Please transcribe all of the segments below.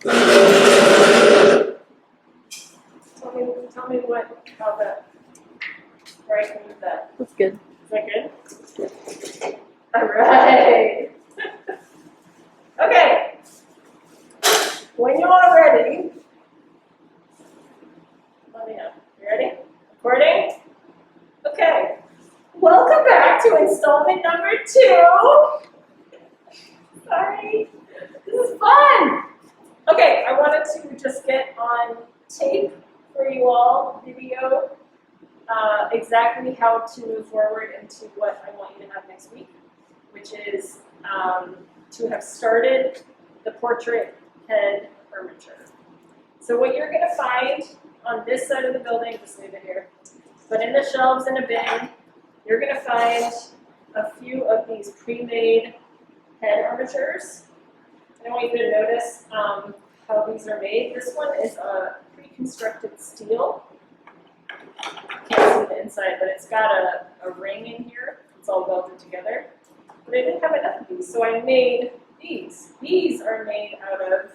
Tell me how that, where I can move that. That's good. Is that good? All right. Okay. When you are ready, let me know. You ready? Recording? Okay. Welcome back to installment number 2. Sorry. This is fun. Okay, I wanted to just get on tape for you all, video, exactly how to move forward into what I want you to have next week, which is to have started the portrait head armature. So what you're going to find on this side of the building, just leave it here, but in the shelves in a bin, you're going to find a few of these pre-made head armatures. I want you to notice how these are made. This one is a pre-constructed steel. Can't see the inside, but it's got a ring in here. It's all welded together. But I didn't have enough of these, so I made these. These are made out of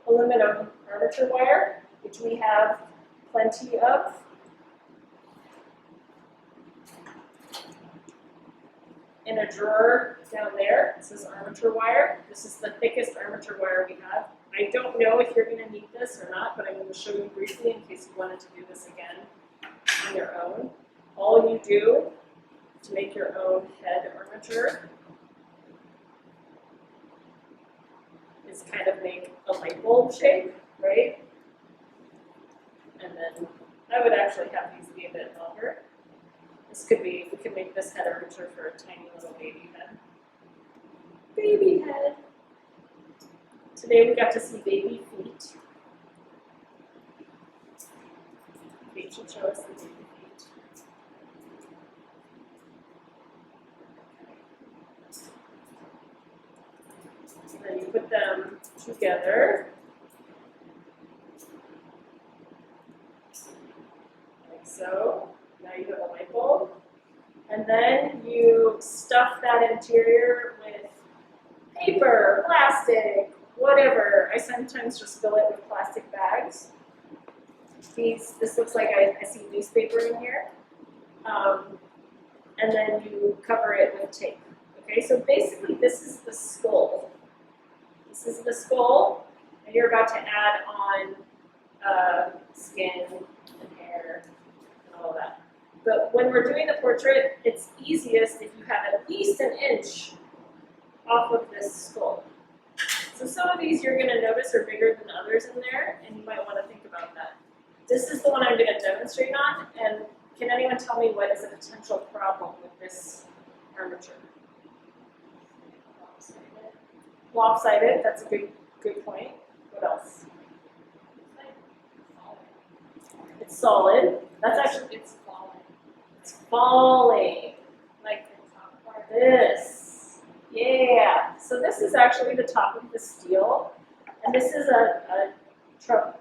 aluminum armature wire, which we have plenty of. In a drawer down there, this is armature wire. This is the thickest armature wire we have. I don't know if you're going to need this or not, but I'm going to show you briefly in case you wanted to do this again on your own. All you do to make your own head armature is kind of make a light bulb shape, right? And then I would actually have these be a bit longer. This could be, we could make this head armature for a tiny little baby head. Baby head. Today we got to see baby feet. Kate should show us the baby feet. And then you put them together. Like so. Now you have a light bulb. And then you stuff that interior with paper, plastic, whatever. I sometimes just fill it with plastic bags. This looks like I see newspaper in here. And then you cover it with tape. Okay, so basically this is the skull. This is the skull, and you're about to add on skin and hair and all that. But when we're doing the portrait, it's easiest if you have at least an inch off of this skull. So some of these you're going to notice are bigger than others in there, and you might want to think about that. This is the one I'm going to demonstrate on, and can anyone tell me what is a potential problem with this armature? Lopsided, that's a good point. What else? It's solid. That's actually, it's falling. It's falling. Like this. Yeah. So this is actually the top of the steel. And this is a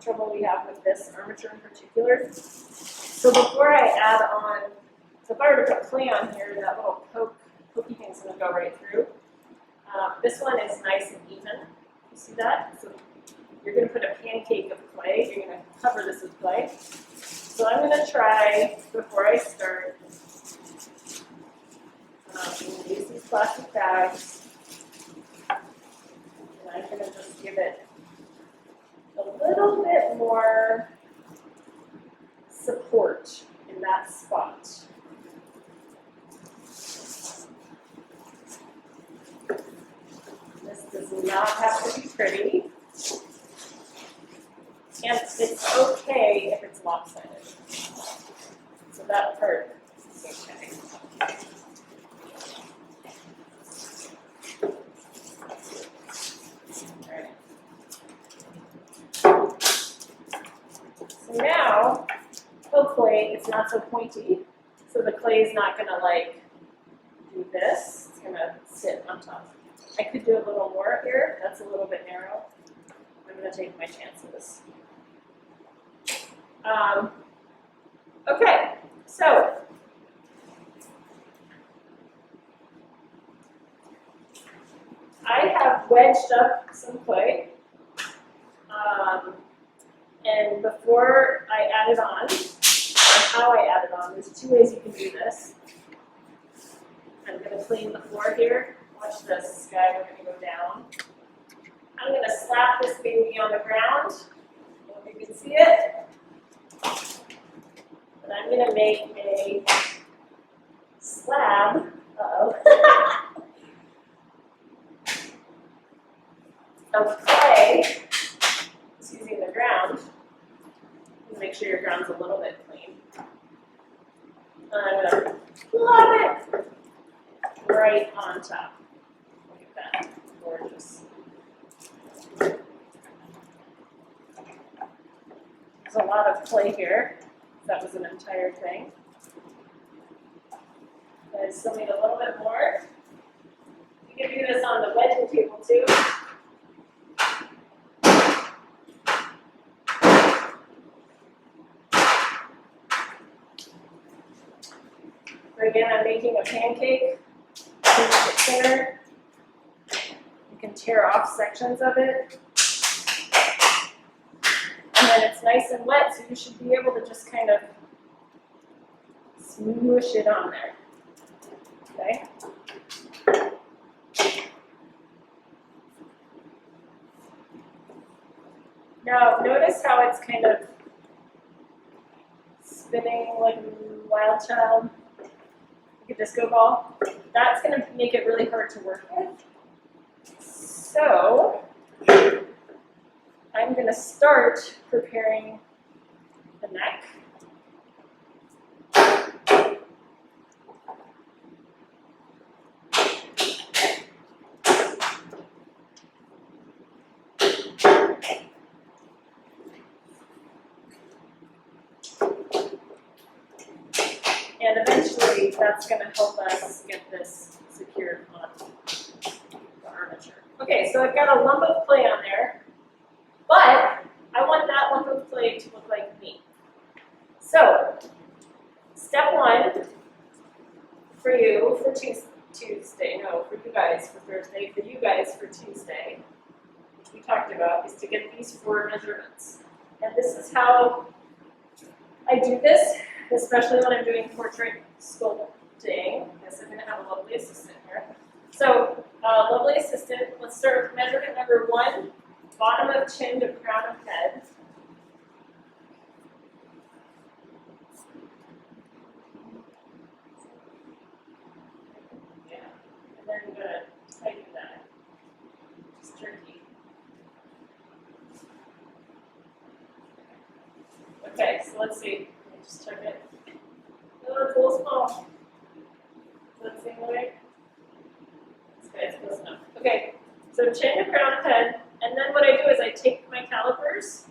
trouble we have with this armature in particular. So before I add on, so if I were to put clay on here, that little pokey thing's going to go right through. This one is nice and even. You see that? So you're going to put a pancake of clay. You're going to cover this with clay. So I'm going to try, before I start, I'm going to use these plastic bags. And I'm going to just give it a little bit more support in that spot. This does not have to be pretty. And it's okay if it's lopsided. So that part is okay. Alright. So now, hopefully it's not so pointy. So the clay is not going to like do this. It's going to sit on top. I could do a little more here. That's a little bit narrow. I'm going to take my chances. Okay, so I have wedged up some clay. And before I add it on, or how I add it on, there's two ways you can do this. I'm going to clean the floor here. Watch this, guy. We're going to go down. I'm going to slap this baby on the ground. I hope you can see it. And I'm going to make a slab. Of clay. Just using the ground. Make sure your ground's a little bit clean. And I'm going to plop it right on top. Look at that. Gorgeous. There's a lot of clay here. That was an entire thing. I still need a little bit more. You can do this on the wedging table too. Again, I'm making a pancake. To make it thinner. You can tear off sections of it. And then it's nice and wet, so you should be able to just kind of smoosh it on there. Okay? Now, notice how it's kind of spinning like a wild child, like a disco ball. That's going to make it really hard to work with. So, I'm going to start preparing the neck. And eventually, that's going to help us get this secured on the armature. Okay, so I've got a lump of clay on there, but I want that lump of clay to look like me. So, step one for you for Tuesday, no, for you guys for Thursday, for you guys for Tuesday, which we talked about, is to get these 4 measurements. And this is how I do this, especially when I'm doing portrait sculpting. Yes, I'm going to have a lovely assistant here. So, lovely assistant, let's start with measurement number 1, bottom of chin to crown of head. Yeah, and then I'm going to tighten that. It's tricky. Okay, so let's see. Let me just check it. Oh, it's a little small. Does that seem right? Okay, it's close enough. Okay, so chin to crown of head, and then what I do is I take my calipers,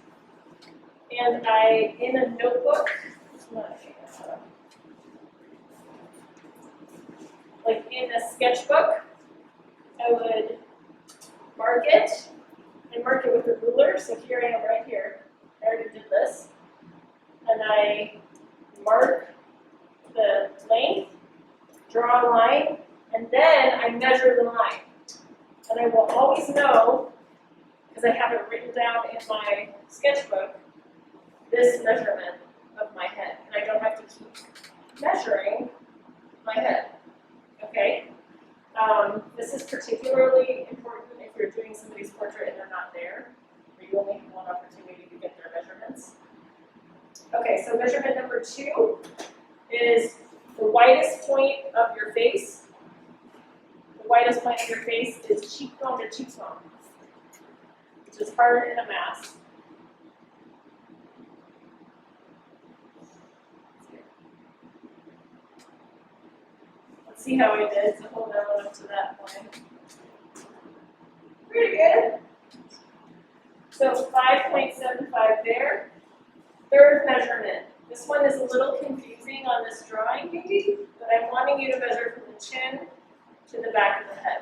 and I, in a notebook, like in a sketchbook, I would mark it, and mark it with a ruler, so here I am right here. I already did this. And I mark the length, draw a line, and then I measure the line. And I will always know, because I have it written down in my sketchbook, this measurement of my head. And I don't have to keep measuring my head. Okay? This is particularly important if you're doing somebody's portrait and they're not there, or you only have one opportunity to get their measurements. Okay, so measurement number 2 is the widest point of your face. The widest point of your face is cheekbone to cheekbone, which is hard in a mask. Let's see how I did to hold that one up to that point. Pretty good. So 5.75 there. Third measurement. This one is a little confusing on this drawing, maybe, but I'm wanting you to measure from the chin to the back of the head.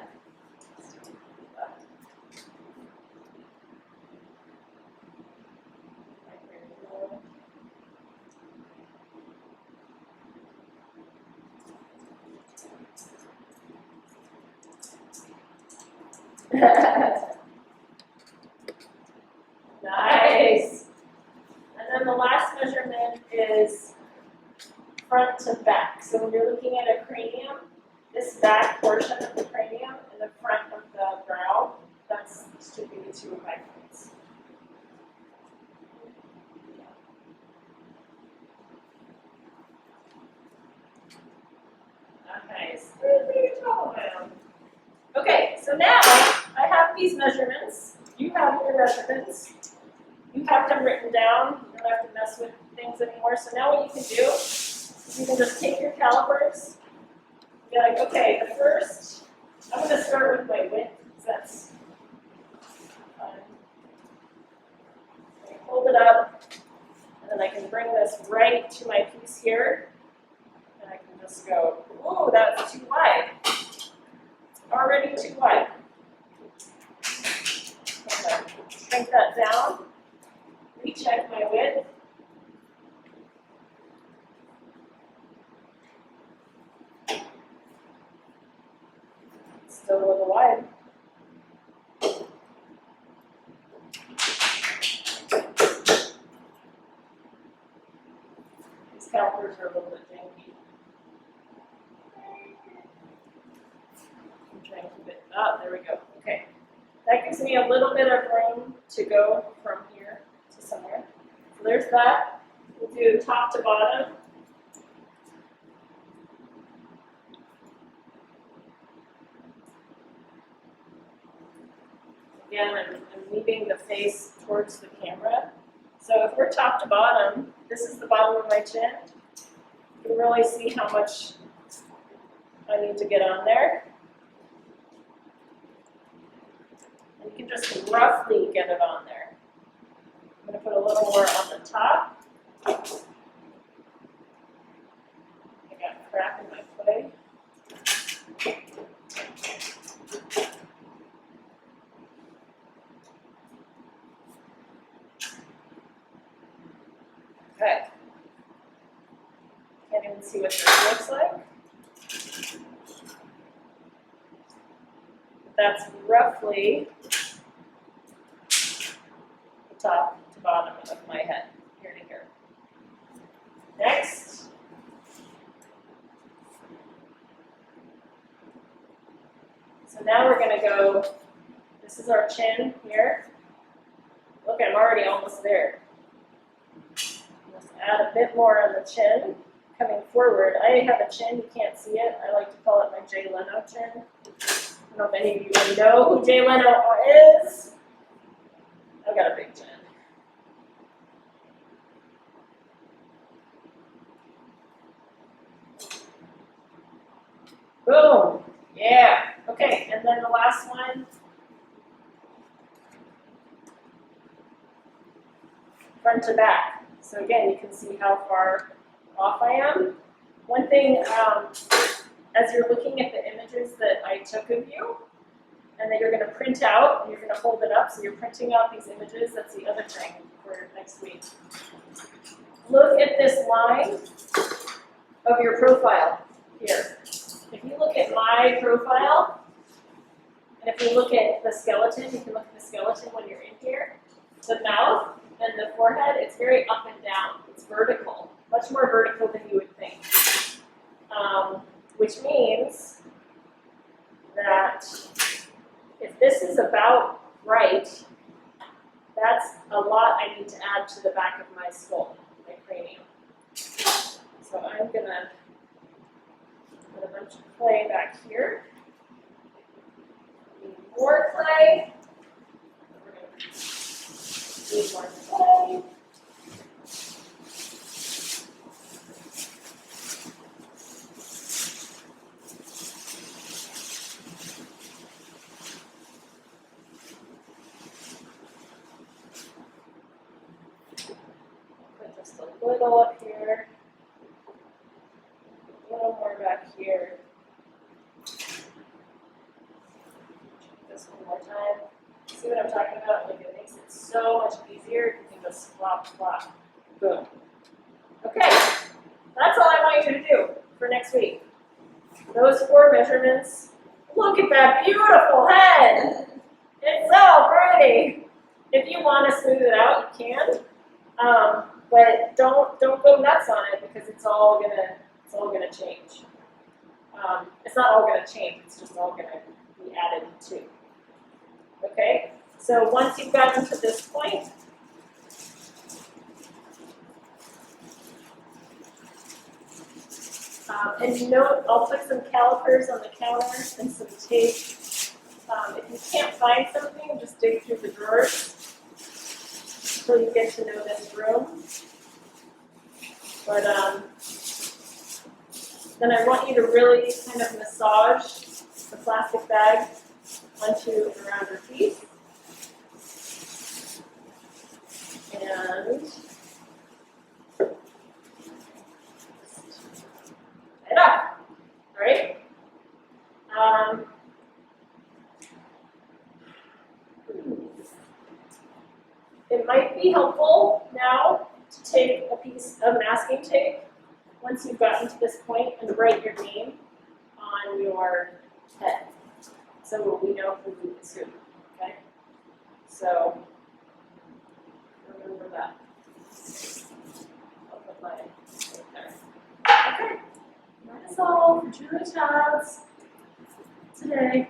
Nice. And then the last measurement is front to back. So when you're looking at a cranium, this back portion of the cranium and the front of the brow, that's should be the two high points. Nice. Okay, so now I have these measurements. You have your measurements. You have them written down. You don't have to mess with things anymore. So now what you can do is you can just take your calipers. Be like, okay, the first, I'm going to start with my width, because that's fun. I can hold it up, and then I can bring this right to my piece here, and I can just go, ooh, that's too wide. Already too wide. Okay, shrink that down, recheck my width. Still a little wide. These calipers are a little bit janky. I'm trying to keep it up. There we go. Okay. That gives me a little bit of room to go from here to somewhere. So there's that. We'll do top to bottom. Again, I'm leaving the face towards the camera. So if we're top to bottom, this is the bottom of my chin. You can really see how much I need to get on there. And you can just roughly get it on there. I'm going to put a little more on the top. I got crap in my plate. Okay. Can't even see what this looks like. That's roughly the top to bottom of my head, here to here. Next. So now we're going to go, this is our chin here. Look, I'm already almost there. Let's add a bit more on the chin, coming forward. I have a chin, you can't see it. I like to call it my Jay Leno chin. I don't know if any of you really know who Jay Leno is. I've got a big chin. Boom. Yeah. Okay, and then the last one. Front to back. So again, you can see how far off I am. One thing, as you're looking at the images that I took of you, and that you're going to print out, and you're going to hold it up, so you're printing out these images, that's the other thing for next week. Look at this line of your profile here. If you look at my profile, and if you look at the skeleton, you can look at the skeleton when you're in here, the mouth and the forehead, it's very up and down. It's vertical, much more vertical than you would think. Which means that if this is about right, that's a lot I need to add to the back of my skull, my cranium. So I'm gonna put a bunch of clay back here. Need more clay. We're gonna need more clay. Just a little up here, a little more back here. This one more time. See what I'm talking about? Like, it makes it so much easier. You can just flop, flop, boom. Okay, that's all I want you to do for next week. Those 4 measurements. Look at that beautiful head. It's so pretty. If you want to smooth it out, you can. But don't go nuts on it because it's all gonna change. It's not all gonna change. It's just all gonna be added to. Okay. So once you've gotten to this point, and note, I'll put some calipers on the counter and some tape. If you can't find something, just dig through the drawers until you get to know this room. But then I want you to really kind of massage the plastic bag onto and around your feet. And it up, right? It might be helpful now to take a piece of masking tape once you've gotten to this point and write your name on your head, so we know who is who. Okay, so remember that. I'll put my right there. Okay, that is all for Julie Childs today.